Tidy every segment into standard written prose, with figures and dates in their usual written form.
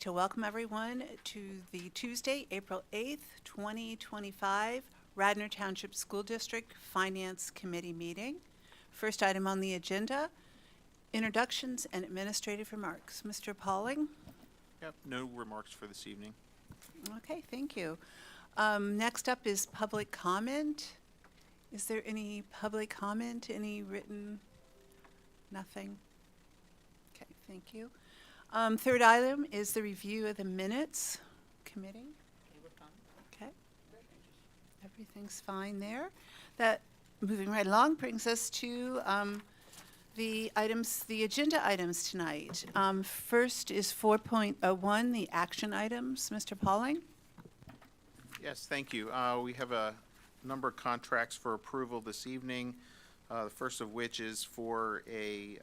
to welcome everyone to the Tuesday, April 8th, 2025 Radnor Township School District Finance Committee meeting. First item on the agenda, introductions and administrative remarks. Mr. Pauling? Yep, no remarks for this evening. Okay, thank you. Next up is public comment. Is there any public comment, any written? Nothing? Okay, thank you. Third item is the review of the minutes committee. Okay. Everything's fine there. That, moving right along, brings us to the agenda items tonight. First is 4.01, the action items. Mr. Pauling? Yes, thank you. We have a number of contracts for approval this evening. The first of which is for a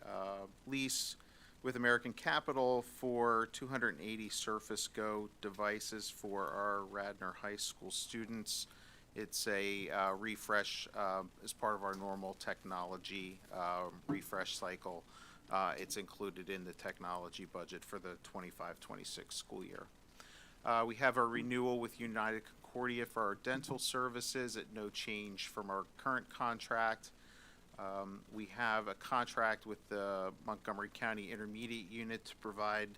lease with American Capital for 280 Surface Go devices for our Radnor High School students. It's a refresh as part of our normal technology refresh cycle. It's included in the technology budget for the 25-26 school year. We have our renewal with United Concordia for our dental services at no change from our current contract. We have a contract with the Montgomery County Intermediate Unit to provide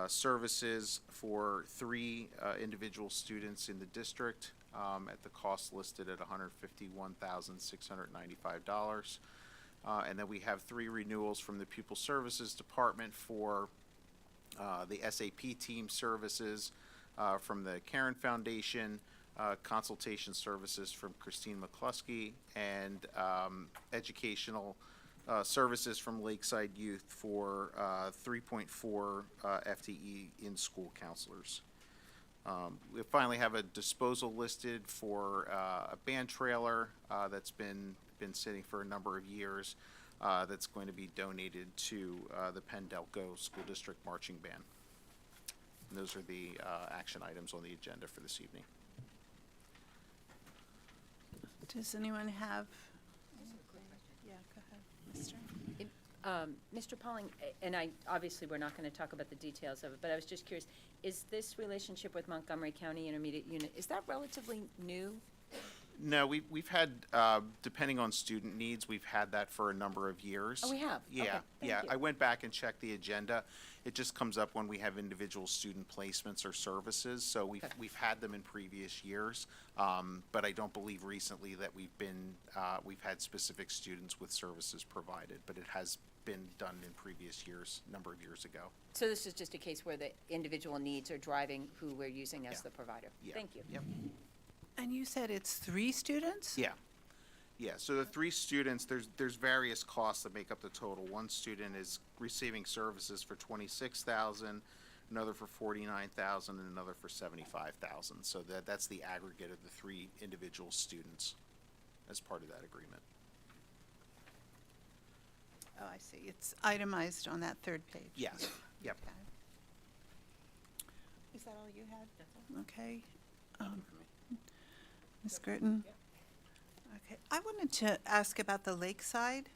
services for 3 individual students in the district at the cost listed at $151,695. And then we have 3 renewals from the Pupil Services Department for the SAP team services from the Karen Foundation, consultation services from Christine McCluskey, and educational services from Lakeside Youth for 3.4 FTE in-school counselors. We finally have a disposal listed for a band trailer that's been sitting for a number of years that's going to be donated to the Pendelco School District Marching Band. And those are the action items on the agenda for this evening. Does anyone have? Yeah, go ahead, Mr. Mr. Pauling, and obviously we're not going to talk about the details of it, but I was just curious, is this relationship with Montgomery County Intermediate Unit, is that relatively new? No, we've had, depending on student needs, we've had that for a number of years. Oh, we have? Yeah, Okay, thank yeah. you. I went back and checked the agenda. It just comes up when we have individual student placements or services. So we've had them in previous years, but I don't believe recently that we've had specific students with services provided. But it has been done in previous years, a number of years ago. So this is just a case where the individual needs are driving who we're using as Yeah. the provider? Yeah. Thank you. Yep. And you said it's 3 students? Yeah. Yeah, so the 3 students, there's various costs that make up the total. One student is receiving services for $26,000, another for $49,000, and another for $75,000. So that's the aggregate of the 3 individual students as part of that agreement. Oh, I see. It's itemized on that third page. Yes. Yep. Okay. Is that all you had? Okay. Ms. Gritton? Okay. I wanted to ask about the Lakeside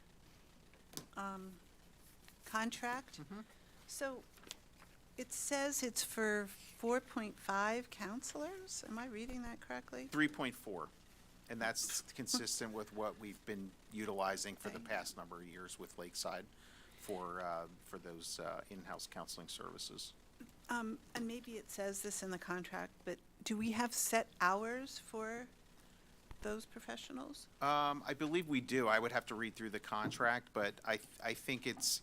contract. So it says it's for 4.5 counselors. Am I reading that correctly? 3.4, and that's consistent with what we've been utilizing for the Okay. past number of years with Lakeside for those in-house counseling services. And maybe it says this in the contract, but do we have set hours for those professionals? I believe we do. I would have to read through the contract, but I think it's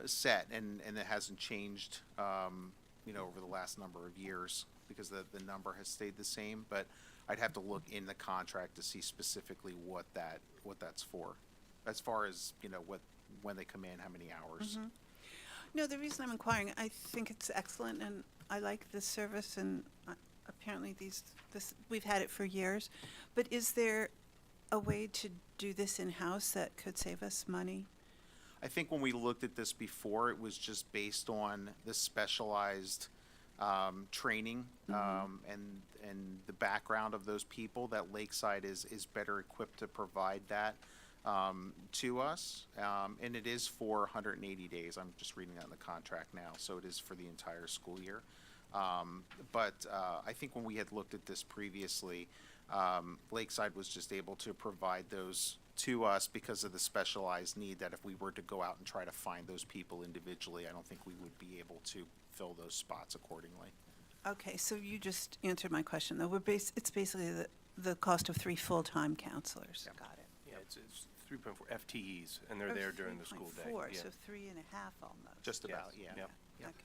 set and it hasn't changed, over the last number of years because the number has stayed the same. But I'd have to look in the contract to see specifically what that's for, as far as when they come in, how many hours. No, the reason I'm inquiring, I think it's excellent, and I like this service, and apparently we've had it for years. But is there a way to do this in-house that could save us money? I think when we looked at this before, it was just based on the specialized training and the background of those people, that Lakeside is better equipped to provide that. to us, and it is for 180 days. I'm just reading that in the contract now, so it is for the entire school year. But I think when we had looked at this previously, Lakeside was just able to provide those to us because of the specialized need that if we were to go out and try to find those people individually, I don't think we would be able to fill those spots accordingly. Okay, so you just answered my question, though. It's basically the cost of 3 full-time counselors. Yep. Got it. Yeah, it's 3.4 FTEs, and they're there during the school day. 3.4, Yeah. so 3.5 almost. Just about, Yes. yeah. Yep. Yep. Okay.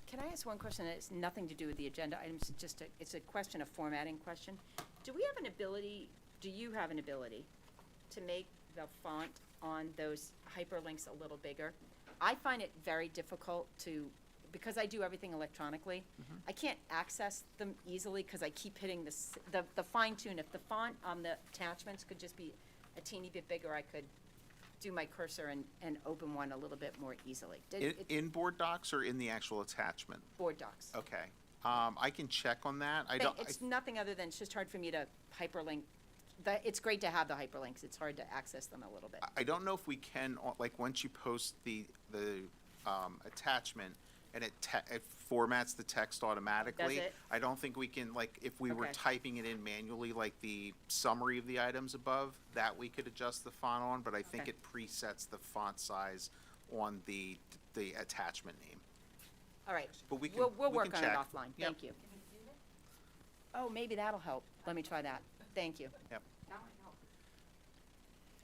Can I ask one question that has nothing to do with the agenda items, it's a question, a formatting question? Do you have an ability to make the font on those hyperlinks a little bigger? I find it very difficult because I do everything electronically, I can't access them easily because I keep hitting the fine tune. If the font on the attachments could just be a teeny bit bigger, I could do my cursor and open one a little bit more easily. In board docs or in the actual attachment? Board docs. Okay. I can check on that. It's nothing other than it's just hard for me to hyperlink. It's great to have the hyperlinks. It's hard to access them a little bit. I don't know if we can, like, once you post the attachment and it formats the text automatically. Does it? I don't think we can, like, if we were Okay. typing it in manually, like the summary of the items above, that we could adjust the font on, but I think Okay. it presets the font size on the attachment name. All right. But we can- We'll we work can on it check. offline. Yep. Thank you. Oh, maybe that'll help. Let me try that. Thank you. Yep.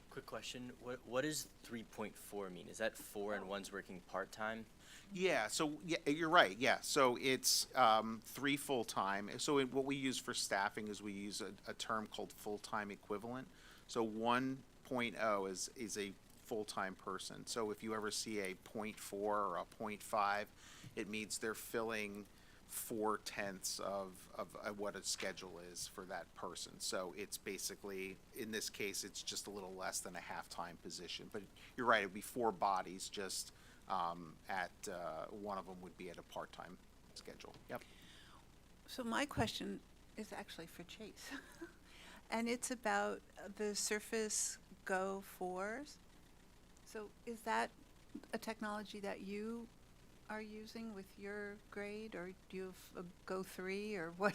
Quick question, what does 3.4 mean? Is that 4 and one's working part-time? Yeah, so, yeah, you're right, yeah. So it's 3 full-time. So what we use for staffing is we use a term called full-time equivalent. So 1.0 is a full-time person. So if you ever see a 0.4 or a 0.5, it means they're filling 4/10 of what a schedule is for that person. So it's basically, in this case, it's just a little less than a half-time position. But you're right, it'd be 4 bodies, just one of them would be at a part-time schedule. Yep. So my question is actually for Chase. And it's about the Surface Go 4s. So is that a technology that you are using with your grade, or do you have a Go 3, or what?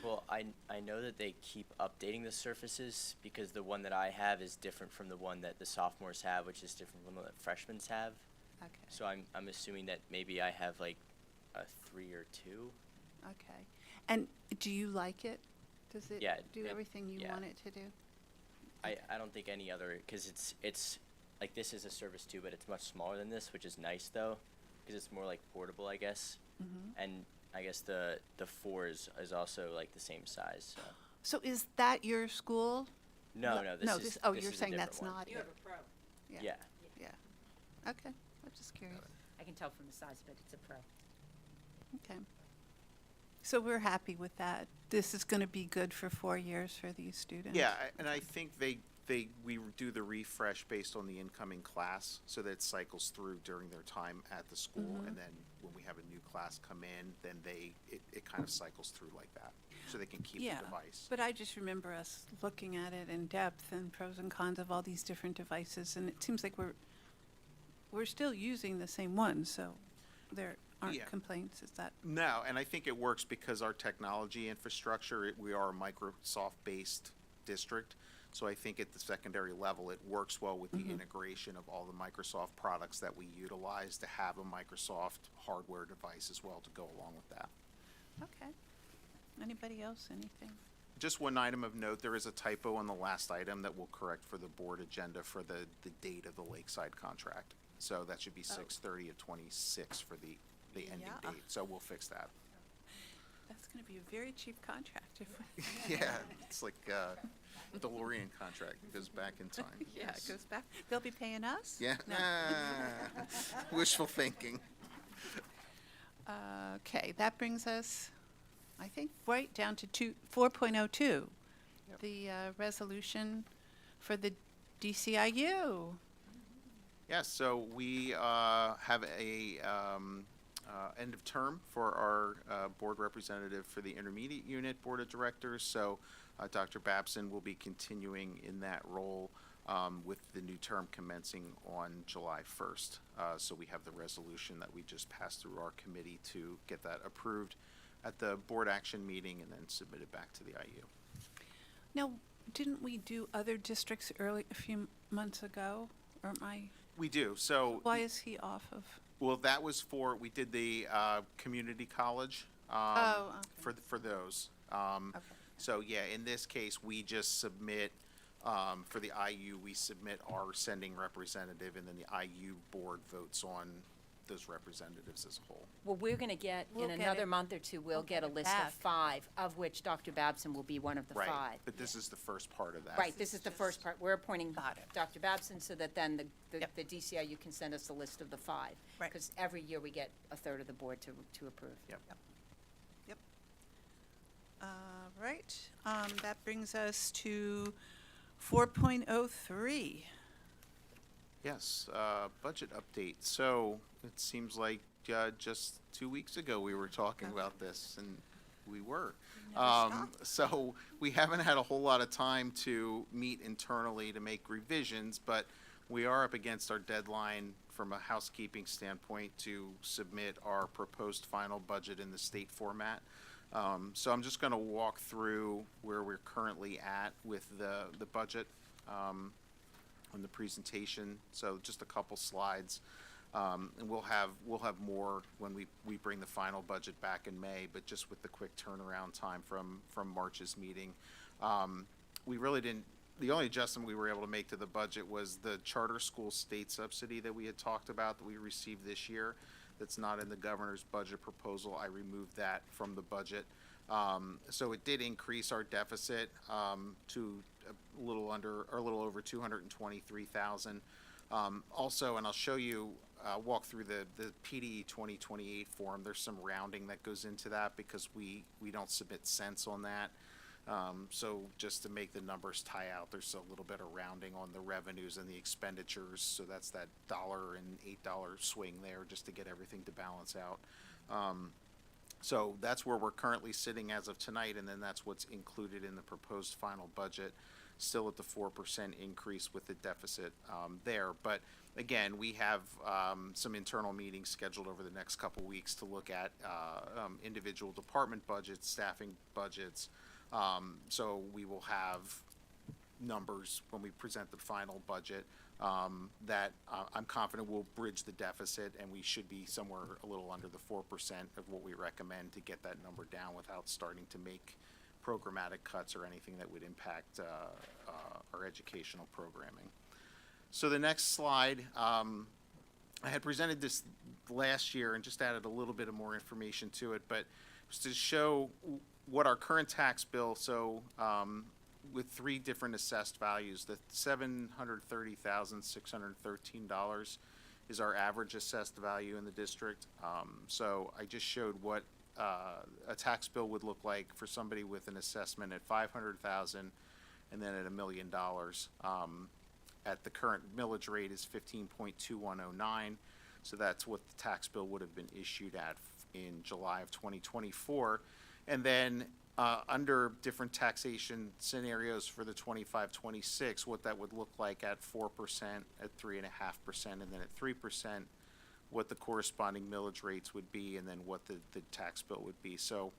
Well, I know that they keep updating the surfaces because the one that I have is different from the one that the sophomores have, which is different from the one that freshmen have. Okay, So I'm assuming that maybe I have like a 3 or 2. okay. And do you like it? Does it Yeah, do it- everything you yeah. want it to do? I don't think any other, because it's like this is a Surface 2, but it's much smaller than this, which is nice though, because it's more like portable, I guess. Mhm. And I guess the 4 is also like the same size. So. So is that your school? No, this No, is oh, this you're is a saying different that's one. not You it? have a pro. Yeah. Yeah. Okay, I'm just curious. I can tell from the size of it, it's a pro. Okay. So we're happy with that. This is going to be good for 4 years for these students? Yeah, and I think we do the refresh based on the incoming class, so that it cycles through during their time at the school, Mhm. and then when we have a new class come in, then it kind of cycles through like that, so they can keep the Yeah, device. but I just remember us looking at it in depth and pros and cons of all these different devices, and it seems like we're still using the same one, so there aren't Yeah. complaints, is that? No, and I think it works because our technology infrastructure, we are a Microsoft-based district, so I think at the secondary level, it works well with the Mhm. integration of all the Microsoft products that we utilize to have a Microsoft hardware device as well to go along with that. Okay. Anybody else, anything? Just one item of note, there is a typo on the last item that we'll correct for the board agenda for the date of the Lakeside contract. So that should be 6/30 of '26 for the ending Yeah. date, so we'll fix that. That's going to be a very cheap contract if we. Yeah, it's like DeLorean contract, it goes back in time. Yeah, it Yes. goes back. They'll be paying us? Yeah, No. wishful thinking. Okay, that brings us, I think, right down to 4.02, Yep. the resolution for the DCIU. Yes, so we have end of term for our board representative for the intermediate unit board of directors. So Dr. Babson will be continuing in that role with the new term commencing on July 1st. So we have the resolution that we just passed through our committee to get that approved at the board action meeting and then submit it back to the IU. Now, didn't we do other districts a few months ago? Or am I, We do. So why is he off of? well, that was we did the community college Oh, okay. for those. Okay. So yeah, in this case, we just submit, for the IU, we submit our sending representative, and then the IU board votes on those representatives as a whole. Well, we're gonna get, We'll in get another it. month or two, we'll We'll get a get it list of back. 5, of which Dr. Babson will be one of the 5. Right, but this is the first part of that. Right, this is the first part. We're appointing Got it. Dr. Babson so that then the Yep. DCIU can send us a list of the 5. Right. Because every year we get a third of the board to approve. Yep. Yep. Right, that brings us to 4.03. Yes, budget update. So it seems like just 2 weeks ago we were talking about this, and we were. So we haven't had a whole lot of time to meet internally to make revisions, but we are up against our deadline from a housekeeping standpoint to submit our proposed final budget in the state format. So I'm just going to walk through where we're currently at with the budget on the presentation. So just a couple slides, and we'll have more when we bring the final budget back in May. But just with the quick turnaround time from March's meeting, we really didn't. The only adjustment we were able to make to the budget was the charter school state subsidy that we had talked about that we received this year. That's not in the governor's budget proposal. I removed that from the budget. So it did increase our deficit to a little over 223,000. Also, and I'll show you, walk through the PDE 2028 form. There's some rounding that goes into that because we don't submit cents on that. So just to make the numbers tie out, there's a little bit of rounding on the revenues and the expenditures. So that's that $1 and $8 swing there just to get everything to balance out. So that's where we're currently sitting as of tonight, and then that's what's included in the proposed final budget, still at the 4% increase with the deficit there. But again, we have some internal meetings scheduled over the next couple weeks to look at individual department budgets, staffing budgets. So we will have numbers when we present the final budget that I'm confident will bridge the deficit, and we should be somewhere a little under the 4% of what we recommend to get that number down without starting to make programmatic cuts or anything that would impact our educational programming. So the next slide, I had presented this last year and just added a little bit of more information to it, but just to show what our current tax bill, so with 3 different assessed values, the $730,613 is our average assessed value in the district. So I just showed what a tax bill would look like for somebody with an assessment at $500,000 and then at $1 million. At the current millage rate is 15.2109, so that's what the tax bill would have been issued at in July of 2024. And then under different taxation scenarios for the 25-26, what that would look like at 4%, at 3.5%, and then at 3%, what the corresponding millage rates would be, and then what the tax bill would be. So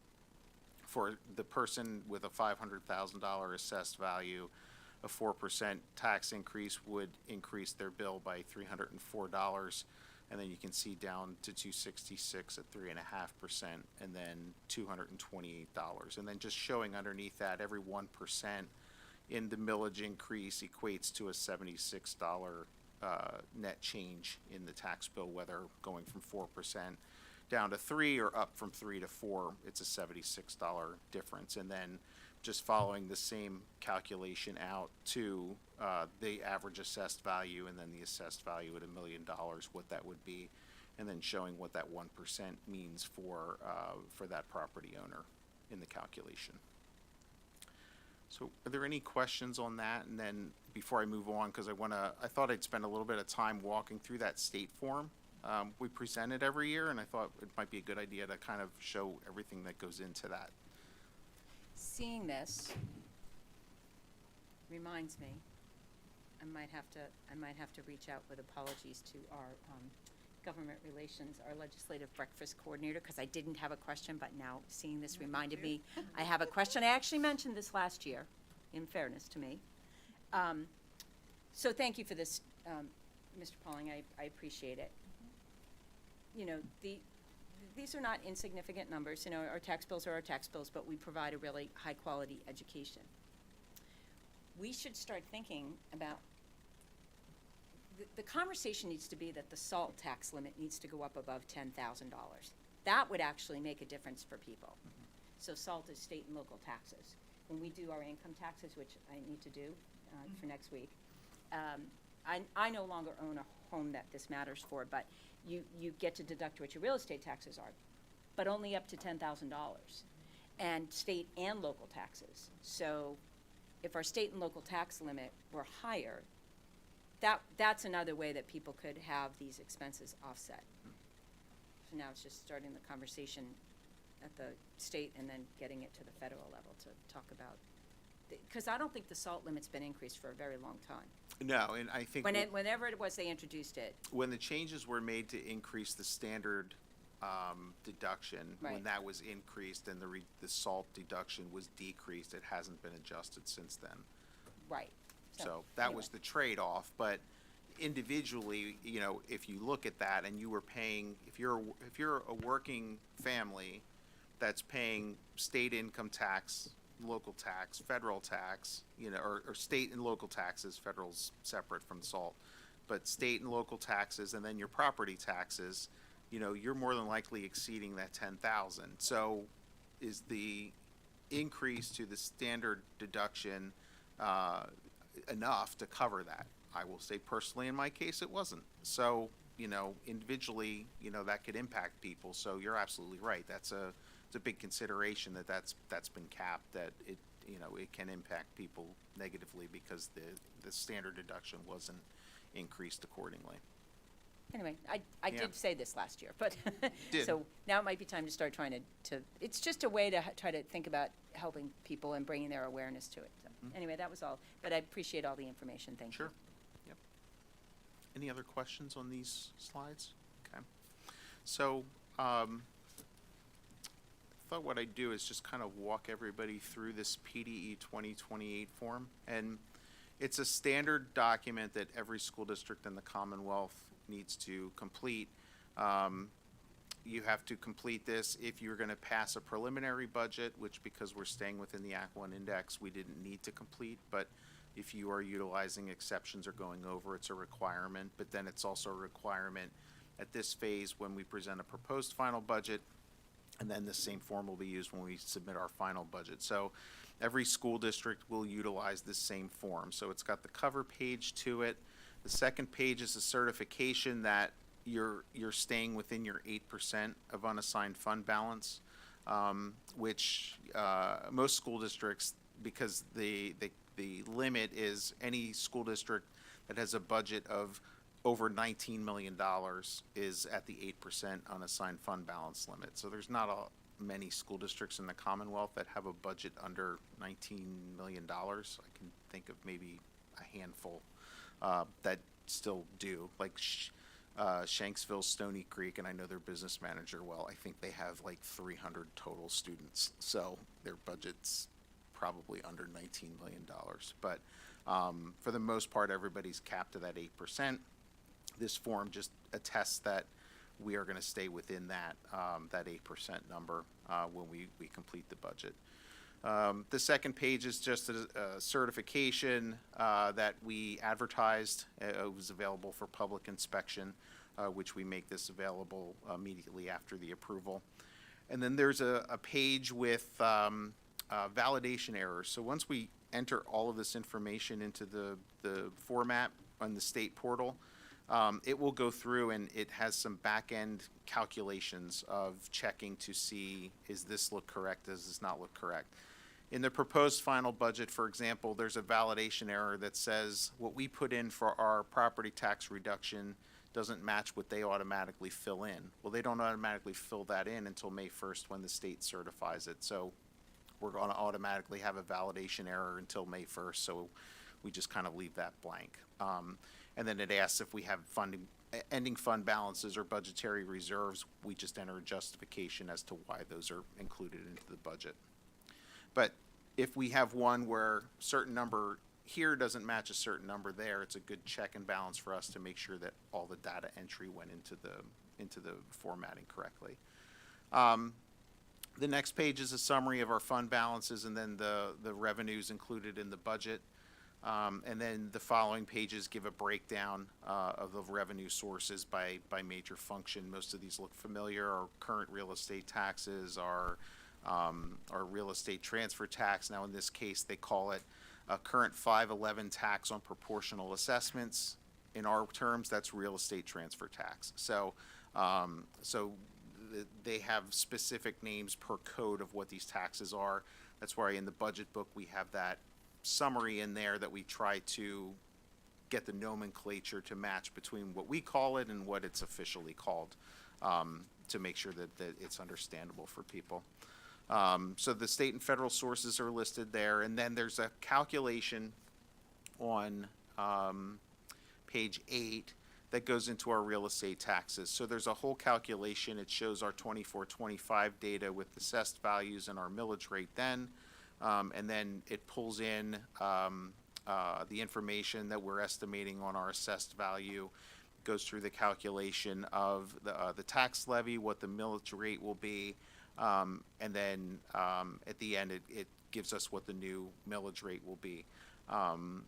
for the person with a $500,000 assessed value, a 4% tax increase would increase their bill by $304. And then you can see down to 266 at 3.5%, and then $228. And then just showing underneath that, every 1% in the millage increase equates to a $76 net change in the tax bill, whether going from 4% down to 3 or up from 3 to 4, it's a $76 difference. And then just following the same calculation out to the average assessed value and then the assessed value at $1 million, what that would be, and then showing what that 1% means for that property owner in the calculation. So are there any questions on that? And then before I move on, because I thought I'd spend a little bit of time walking through that state form We present it every year, and I thought it might be a good idea to kind of show everything that goes into that. Seeing this reminds me, I might have to reach out with apologies to our government relations, our legislative breakfast coordinator, because I didn't have a question, but now seeing this reminded me, I have a question. I actually mentioned this last year, in fairness to me. So thank you for this, Mr. Pauling, I appreciate it. You know, these are not insignificant numbers. You know, our tax bills are our tax bills, but we provide a really high-quality education. We should start thinking about, the conversation needs to be that the SALT tax limit needs to go up above $10,000. That would actually make a difference for people. So SALT is state and local taxes. When we do our income taxes, which I need to do for next week, I no longer own a home that this matters for, but you get to deduct what your real estate taxes are, but only up to $10,000, and state and local taxes. So if our state and local tax limit were higher, that's another way that people could have these expenses offset. So now it's just starting the conversation at the state and then getting it to the federal level to talk about, because I don't think the SALT limit's been increased for a very long time. No, and I think Whenever it was they introduced it. when the changes were made to increase the standard deduction, when Right. that was increased and the SALT deduction was decreased, it hasn't been adjusted since then. Right. So that was anyway. the trade-off, but individually, you know, if you look at that and you were paying, if you're a working family that's paying state income tax, local tax, federal tax, you know, or state and local taxes, federal's separate from SALT, but state and local taxes and then your property taxes, you know, you're more than likely exceeding that 10,000. So is the increase to the standard deduction enough to cover that? I will say personally, in my case, it wasn't. So, you know, individually, you know, that could impact people. So you're absolutely right. It's a big consideration that's been capped, that it, you know, it can impact people negatively because the standard deduction wasn't increased accordingly. Anyway, I Yeah. did say this last year, but, Did. so now it might be time to start trying to, it's just a way to try to think about helping people and bringing their awareness to it. So, anyway, that was all, but I appreciate all the information, thank you. Sure. Yep. Any other questions on these slides? Okay. So, I thought what I'd do is just kind of walk everybody through this PDE 2028 form. And it's a standard document that every school district in the Commonwealth needs to complete. You have to complete this if you're going to pass a preliminary budget, which, because we're staying within the Act 1 index, we didn't need to complete. But if you are utilizing exceptions or going over, it's a requirement. But then it's also a requirement at this phase when we present a proposed final budget, and then the same form will be used when we submit our final budget. So every school district will utilize this same form. So it's got the cover page to it. The second page is a certification that you're staying within your 8% of unassigned fund balance, which most school districts, because the limit is any school district that has a budget of over $19 million is at the 8% unassigned fund balance limit. So there's not many school districts in the Commonwealth that have a budget under $19 million. I can think of maybe a handful that still do, like Shanksville, Stony Creek, and I know their business manager well. I think they have like 300 total students, so their budget's probably under $19 million. But for the most part, everybody's capped to that 8%. This form just attests that we are going to stay within that 8% number when we complete the budget. The second page is just a certification that we advertised. It was available for public inspection, which we make this available immediately after the approval. And then there's a page with validation errors. So once we enter all of this information into the format on the state portal, it will go through and it has some back-end calculations of checking to see, is this look correct, does this not look correct? In the proposed final budget, for example, there's a validation error that says what we put in for our property tax reduction doesn't match what they automatically fill in. Well, they don't automatically fill that in until May 1st when the state certifies it. So we're going to automatically have a validation error until May 1st. So we just kind of leave that blank. And then it asks if we have ending fund balances or budgetary reserves. We just enter a justification as to why those are included into the budget. But if we have one where certain number here doesn't match a certain number there, it's a good check and balance for us to make sure that all the data entry went into the formatting correctly. The next page is a summary of our fund balances and then the revenues included in the budget. And then the following pages give a breakdown of the revenue sources by major function. Most of these look familiar. Our current real estate taxes, our real estate transfer tax. Now in this case, they call it a current 511 tax on proportional assessments. In our terms, that's real estate transfer tax. So, they have specific names per code of what these taxes are. That's why in the budget book we have that summary in there that we try to get the nomenclature to match between what we call it and what it's officially called, to make sure that it's understandable for people. So the state and federal sources are listed there, and then there's a calculation on page 8 that goes into our real estate taxes. So there's a whole calculation. It shows our 24-25 data with assessed values and our millage rate then, and then it pulls in the information that we're estimating on our assessed value, goes through the calculation of the tax levy, what the millage rate will be, and then at the end, it gives us what the new millage rate will be. On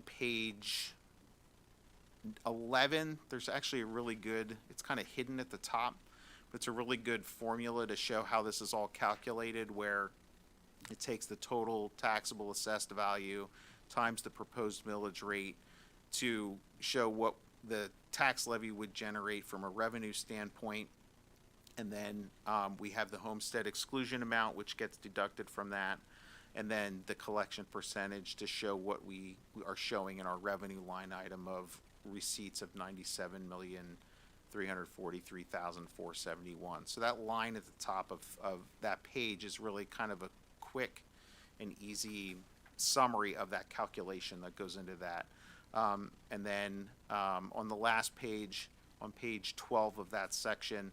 page 11, there's actually a really good, it's kind of hidden at the top, but it's a really good formula to show how this is all calculated, where it takes the total taxable assessed value times the proposed millage rate to show what the tax levy would generate from a revenue standpoint. And then we have the homestead exclusion amount, which gets deducted from that, and then the collection percentage to show what we are showing in our revenue line item of receipts of $97,343,471. So that line at the top of that page is really kind of a quick and easy summary of that calculation that goes into that. And then on the last page, on page 12 of that section,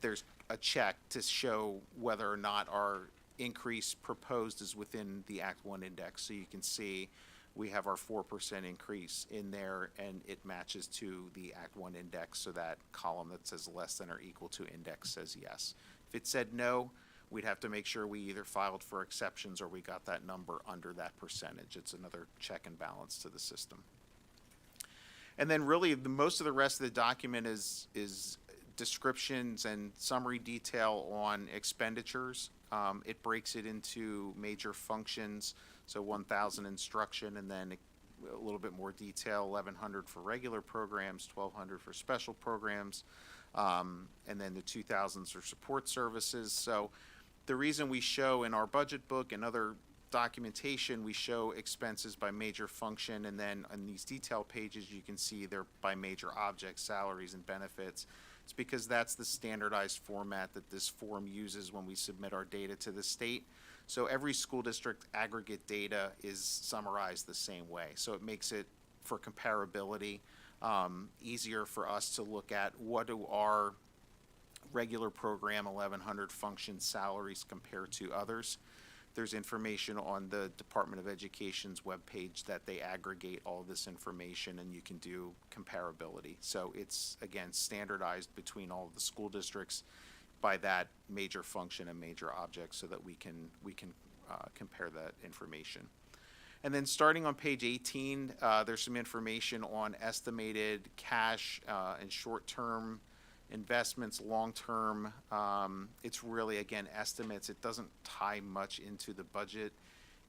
there's a check to show whether or not our increase proposed is within the Act 1 index. So you can see we have our 4% increase in there, and it matches to the Act 1 index. So that column that says less than or equal to index says yes. If it said no, we'd have to make sure we either filed for exceptions or we got that number under that percentage. It's another check and balance to the system. And then really most of the rest of the document is descriptions and summary detail on expenditures. It breaks it into major functions, so 1,000 instruction, and then a little bit more detail, 1,100 for regular programs, 1,200 for special programs, and then the 2,000s are support services. So the reason we show in our budget book and other documentation, we show expenses by major function, and then on these detail pages you can see they're by major objects, salaries, and benefits. It's because that's the standardized format that this form uses when we submit our data to the state. So every school district aggregate data is summarized the same way. So it makes it, for comparability, easier for us to look at what do our regular program 1,100 function salaries compare to others. There's information on the Department of Education's webpage that they aggregate all this information, and you can do comparability. So it's, again, standardized between all of the school districts by that major function and major object, so that we can compare that information. And then starting on page 18, there's some information on estimated cash and short-term investments, long-term. It's really, again, estimates. It doesn't tie much into the budget.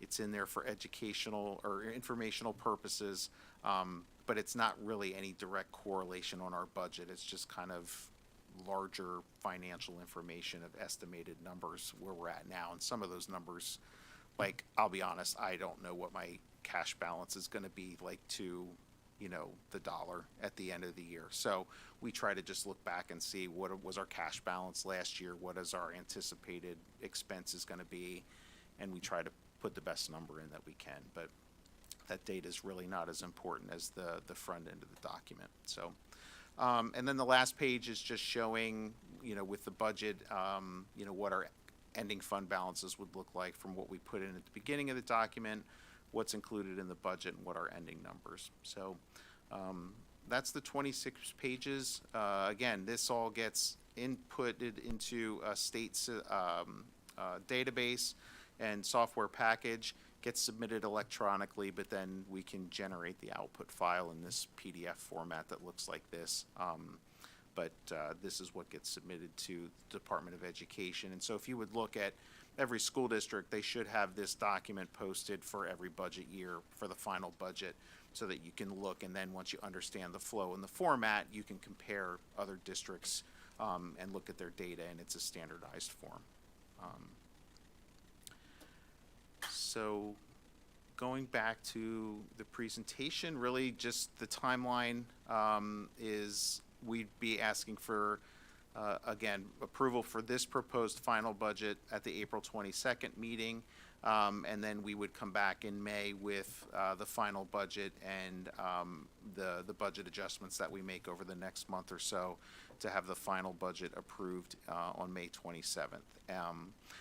It's in there for educational or informational purposes, but it's not really any direct correlation on our budget. It's just kind of larger financial information of estimated numbers where we're at now. And some of those numbers, like, I'll be honest, I don't know what my cash balance is going to be like 2 the dollar at the end of the year. So we try to just look back and see what was our cash balance last year, what is our anticipated expenses going to be, and we try to put the best number in that we can. But that data is really not as important as the front end of the document. So, and then the last page is just showing, with the budget, what our ending fund balances would look like from what we put in at the beginning of the document, what's included in the budget, and what our ending numbers. So that's the 26 pages. Again, this all gets inputted into a state's database and software package, gets submitted electronically, but then we can generate the output file in this PDF format that looks like this. But this is what gets submitted to the Department of Education. And so if you would look at every school district, they should have this document posted for every budget year for the final budget, so that you can look, and then once you understand the flow and the format, you can compare other districts and look at their data, and it's a standardized form. So going back to the presentation, really just the timeline is we'd be asking for, again, approval for this proposed final budget at the April 22nd meeting. And then we would come back in May with the final budget and the budget adjustments that we make over the next month or so to have the final budget approved on May 27th.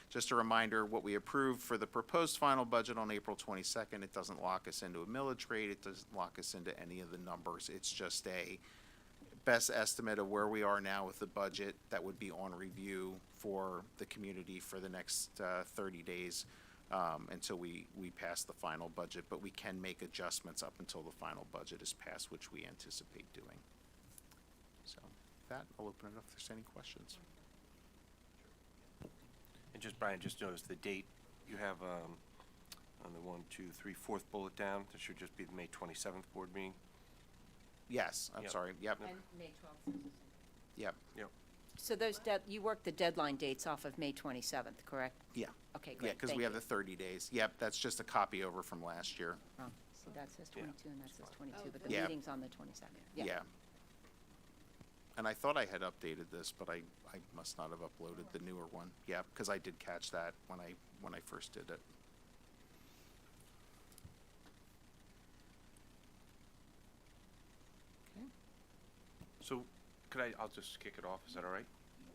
Just a reminder, what we approved for the proposed final budget on April 22nd, it doesn't lock us into a millage rate, it doesn't lock us into any of the numbers. It's just a best estimate of where we are now with the budget that would be on review for the community for the next 30 days until we pass the final budget, but we can make adjustments up until the final budget is passed, which we anticipate doing. So with that, I'll open it up if there's any questions. And just, Brian, just notice the date you have on the 4th bullet down. This should just be the May 27th board meeting. Yes, I'm Yep. sorry, yep, And May 12th. yep, Yep. So those, you worked the deadline dates off of May 27th, correct? yeah. Okay, Yeah, great, because thank we have you. the 30 days. Yep, that's just a copy over from last year. Oh, so that says Yeah. 22 and that says 22, but the Yeah. meeting's on the 22nd. Yeah. And I thought I had updated this, but I must not have uploaded the newer one. Yeah, because I did catch that when I first did it. So could I'll just kick it off, is that all right?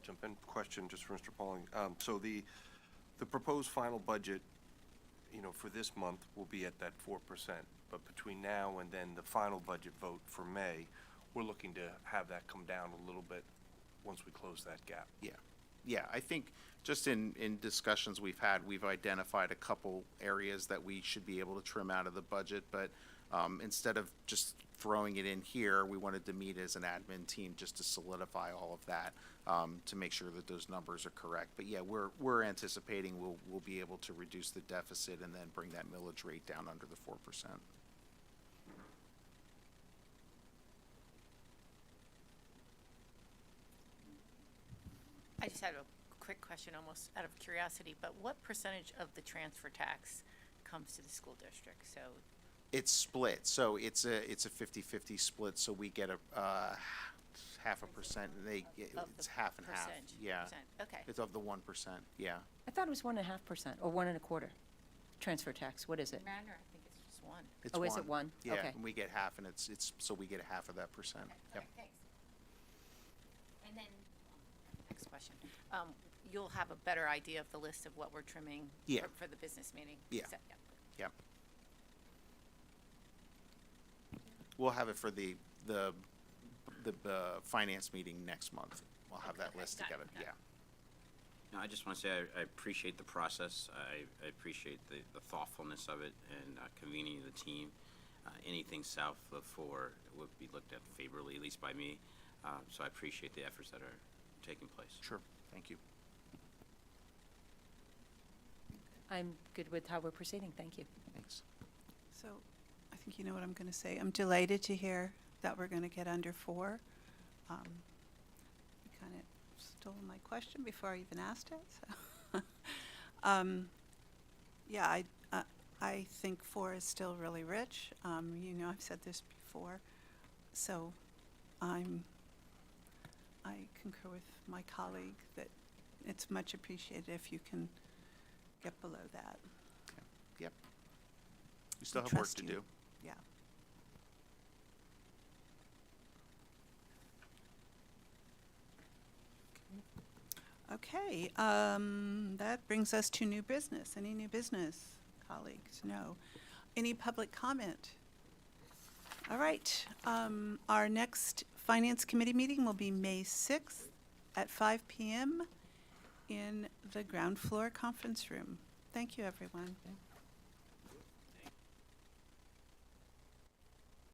Jump in, question just for Mr. Pauling. So the proposed final budget, for this month will be at that 4%, but between now and then the final budget vote for May, we're looking to have that come down a little bit once we close that gap. Yeah. Yeah, I think just in discussions we've had, we've identified a couple areas that we should be able to trim out of the budget, but instead of just throwing it in here, we wanted to meet as an admin team just to solidify all of that, to make sure that those numbers are correct. But yeah, we're anticipating we'll be able to reduce the deficit and then bring that millage rate down under the 4%. I just had a quick question, almost out of curiosity, but what percentage of the transfer tax comes to the school district? So, It's split, so it's a 50-50 split, so we get a 0.5%, and it's half and half, percentage, yeah. okay. It's of the 1%, yeah. I thought it was 1.5% or 1.25% transfer tax. What is it? Radnor, I think it's just one. It's Oh, is it one? Yeah, Okay. and we get half, and it's so we get half of that percent. Okay, Yep. okay, thanks. And then, next question. You'll have a better idea of the list of what we're trimming Yeah. for the business meeting? Yeah. So, Yep. We'll have it for the finance meeting next month. We'll have that Okay, list got it, together, got it. yeah. No, I just want to say I appreciate the process. I appreciate the thoughtfulness of it and convening the team. Anything south of 4 would be looked at favorably, at least by me. So I appreciate the efforts that are taking place. Sure, thank you. I'm good with how we're proceeding. Thank you. Thanks. So I think you know what I'm going to say. I'm delighted to hear that we're going to get under 4. You kind of stole my question before I even asked it. So. Yeah, I think 4 is still really rich. I've said this before. So I concur with my colleague that it's much appreciated if you can get below that. Yep. We still We have work trust to you. do. Yeah. Okay, that brings us to new business. Any new business, colleagues? No. Any public comment? All right, our next Finance Committee meeting will be May 6th at 5 p.m. in the ground floor conference room. Thank you, everyone.